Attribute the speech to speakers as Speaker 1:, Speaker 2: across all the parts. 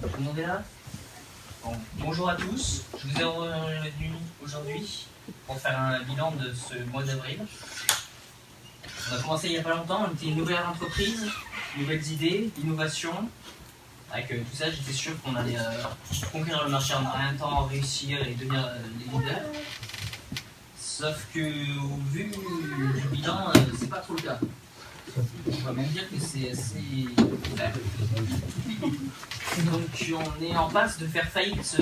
Speaker 1: Tout le monde est là? Bon, bonjour à tous, je vous ai revenu aujourd'hui pour faire un bilan de ce mois d'avril. On a commencé il n'y a pas longtemps, on était une nouvelle entreprise, nouvelles idées, innovations. Avec tout ça, j'étais sûr qu'on allait conquérir le marché en rien de temps, réussir et devenir des leaders. Sauf que, au vu du bilan, c'est pas trop le cas. On va même dire que c'est assez faible. Donc on est en passe de faire faillite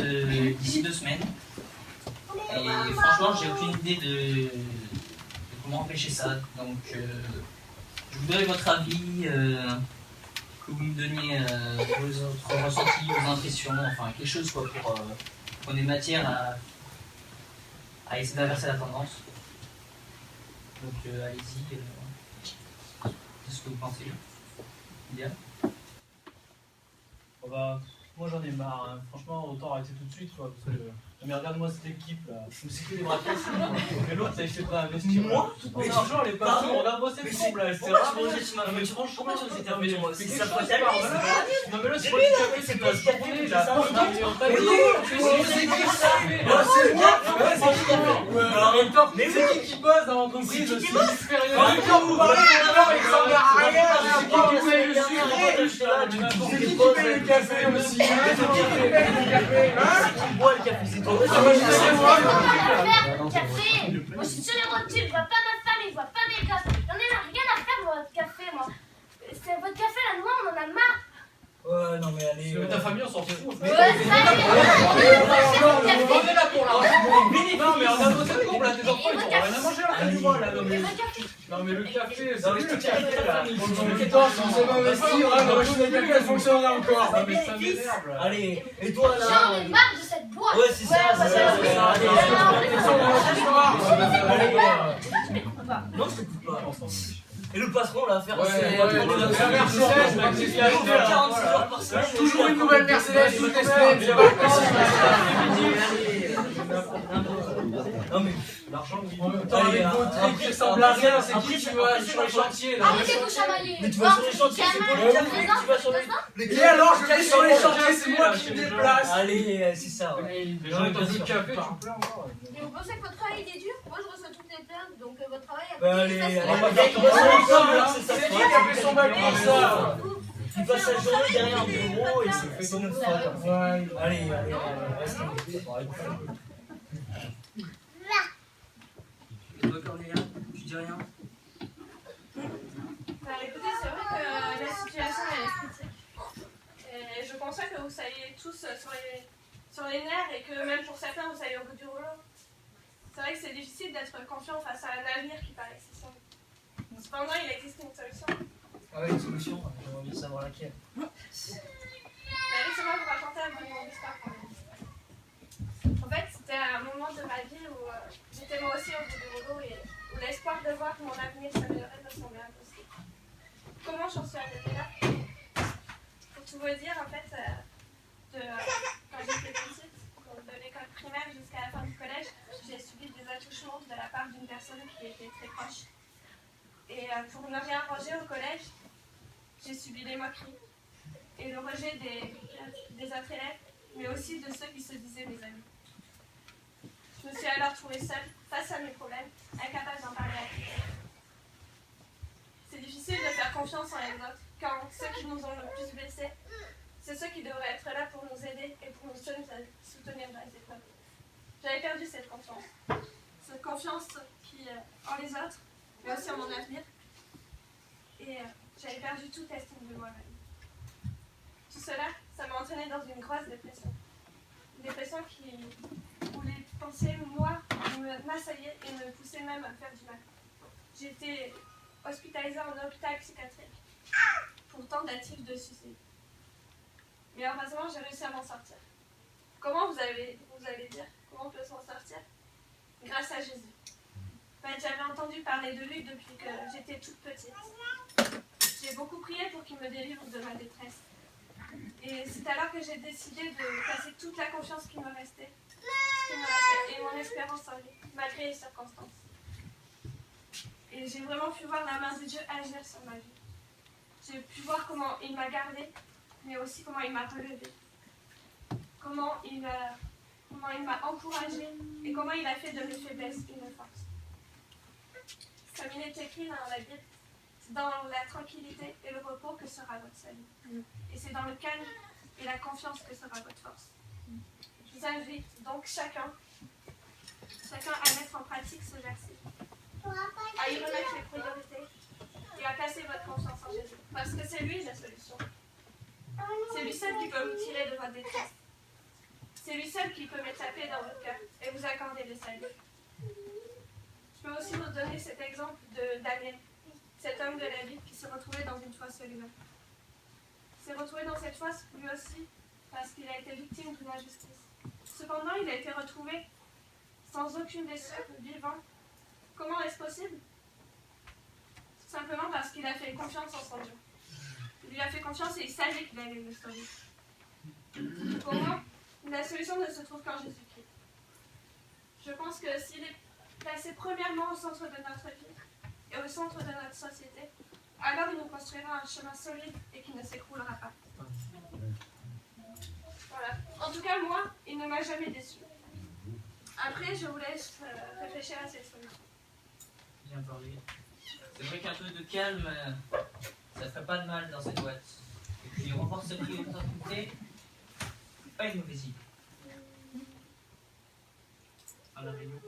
Speaker 1: d'ici 2 semaines. Et franchement, j'ai aucune idée de comment empêcher ça. Donc je voudrais votre avis, que vous me donniez vos ressentis, vos impressions, enfin quelque chose quoi, pour qu'on ait matière à essayer d'inverser la tendance. Donc allez-y, qu'est-ce que vous pensez? Bien.
Speaker 2: Oh bah, moi j'en ai marre, hein. Franchement autant arrêter tout de suite quoi, parce que... Mais regarde-moi cette équipe là, c'est que des bras cassés. Mais l'autre ça il fait pas investir. Moi mais toujours les patrons, regarde-moi cette bombe là, c'est rare.
Speaker 1: Mais tu ranges comment sur cette intervention?
Speaker 2: C'est ça faut savoir. Non mais là c'est pas du café, c'est pas ce qu'on est là. On t'a dit, c'est qui ça? C'est moi. Mais c'est qui bosse dans l'entreprise? C'est l'expérience. Quand vous parlez de l'or, il s'en vient à rien. C'est qui paye le sucre? C'est qui paye le café aussi? C'est qui boit le café? C'est toi.
Speaker 3: Le café. Moi je suis sur les rotules, je vois pas ma femme, il voit pas mes gosses. J'en ai rien à faire moi, votre café moi. C'est votre café là, nous on en a marre.
Speaker 2: Ouais, non mais allez. Ta famille on s'en fout.
Speaker 3: Ouais, ça y est.
Speaker 2: On est là pour la. Non mais on a bossé de courbe là, tes enfants ils ont rien à manger là, moi là. Non mais le café, c'est le café là. On sait pas investir, la machine à café elle fonctionne encore. Non mais ça m'énerve là.
Speaker 4: Allez, et toi là?
Speaker 3: J'en ai marre de cette boîte.
Speaker 4: Ouais, c'est ça, non, je t'écoute pas. Et le patron là, faire
Speaker 2: toujours une nouvelle Mercedes toutes les semaines.
Speaker 4: Non mais l'argent
Speaker 2: avec votre truc qui ressemble à rien, c'est qui tu vas sur les chantiers là?
Speaker 3: Arrêtez de vous chamailler.
Speaker 4: Mais tu vas sur les chantiers, c'est pas le café que tu vas sur les...
Speaker 2: Et alors je vais sur les chantiers, c'est moi qui me déplace.
Speaker 4: Allez, c'est ça, ouais.
Speaker 2: Les gens ils t'ont dit café, tu pleures encore.
Speaker 3: Et vous pensez que votre travail il est dur? Moi je reçois toutes les plaintes, donc votre travail
Speaker 4: Allez,
Speaker 2: c'est qui qui a fait son bac pour ça?
Speaker 4: Tu passes la journée derrière un bureau et c'est une fois. Allez, reste
Speaker 1: Et toi, Cornélia, tu dis rien?
Speaker 5: Bah, écoutez, c'est vrai que la situation elle est critique. Et je pense pas que vous soyez tous sur les nerfs et que même pour certains vous soyez au bout du rouleau. C'est vrai que c'est difficile d'être confiant face à un avenir qui paraît excessif. Cependant, il existe une solution.
Speaker 4: Ah ouais, une solution, j'ai envie de savoir laquelle.
Speaker 5: Laissez-moi vous raconter un peu mon histoire. En fait, c'était un moment de ma vie où j'étais moi aussi au bout du rouleau et où l'espoir de voir que mon avenir s'améliorait me semblait impossible. Comment j'en suis arrivée là? Pour tout vous dire, en fait, quand j'étais petite, de l'école primaire jusqu'à la fin du collège, j'ai subi des attouchements de la part d'une personne qui était très proche. Et pour ne rien ranger au collège, j'ai subi les moqueries et le rejet des autres élèves, mais aussi de ceux qui se disaient mes amis. Je me suis alors trouvée seule, face à mes problèmes, incapable d'en parler à qui. C'est difficile de faire confiance en les autres, quand ceux qui nous ont le plus blessés, c'est ceux qui devraient être là pour nous aider et pour nous soutenir dans les épreuves. J'avais perdu cette confiance en les autres, mais aussi en mon avenir. Et j'avais perdu toute estime de moi-même. Tout cela, ça m'a entraînée dans une grosse dépression. Une dépression où les pensées, moi, m'assaillaient et me poussaient même à me faire du mal. J'ai été hospitalisée en hôpital psychiatrique pour tentative de suicide. Mais heureusement, j'ai réussi à m'en sortir. Comment vous allez dire comment on peut s'en sortir? Grâce à Jésus. En fait, j'avais entendu parler de lui depuis que j'étais toute petite. J'ai beaucoup prié pour qu'il me délivre de ma détresse. Et c'est alors que j'ai décidé de placer toute la confiance qui me restait, et mon espérance en lui, malgré les circonstances. Et j'ai vraiment pu voir la main de Dieu agir sur ma vie. J'ai pu voir comment il m'a gardée, mais aussi comment il m'a relevée. comment il m'a encouragée et comment il a fait de mes faiblesses une force. Comme il est écrit dans la Bible, c'est dans la tranquillité et le repos que sera votre salut. Et c'est dans le calme et la confiance que sera votre force. Je vous invite donc chacun à mettre en pratique ce verset, à y remettre les priorités et à placer votre confiance en Jésus. Parce que c'est lui la solution. C'est lui seul qui peut vous tirer de votre détresse. C'est lui seul qui peut mettre la paix dans votre cœur et vous accorder le salut. Je peux aussi vous donner cet exemple de Daniel, cet homme de la Bible qui s'est retrouvé dans une fosse lui-même. Il s'est retrouvé dans cette fosse lui aussi parce qu'il a été victime d'une injustice. Cependant, il a été retrouvé sans aucune blessure, vivant. Comment est-ce possible? Tout simplement parce qu'il a fait confiance en son Dieu. Il lui a fait confiance et il savait qu'il allait le sauver. Comment? La solution ne se trouve qu'en Jésus-Christ. Je pense que s'il est placé premièrement au centre de notre vie et au centre de notre société, alors il nous construira un chemin solide et qui ne s'écroulera pas. Voilà. En tout cas, moi, il ne m'a jamais déçu. Après, je vous laisse réfléchir à cette solution.
Speaker 1: Bien parlé. C'est vrai qu'un peu de calme, ça ferait pas de mal dans cette boîte. Et puis, renforce cette priorité, pas une mauvaise idée. À la réunion.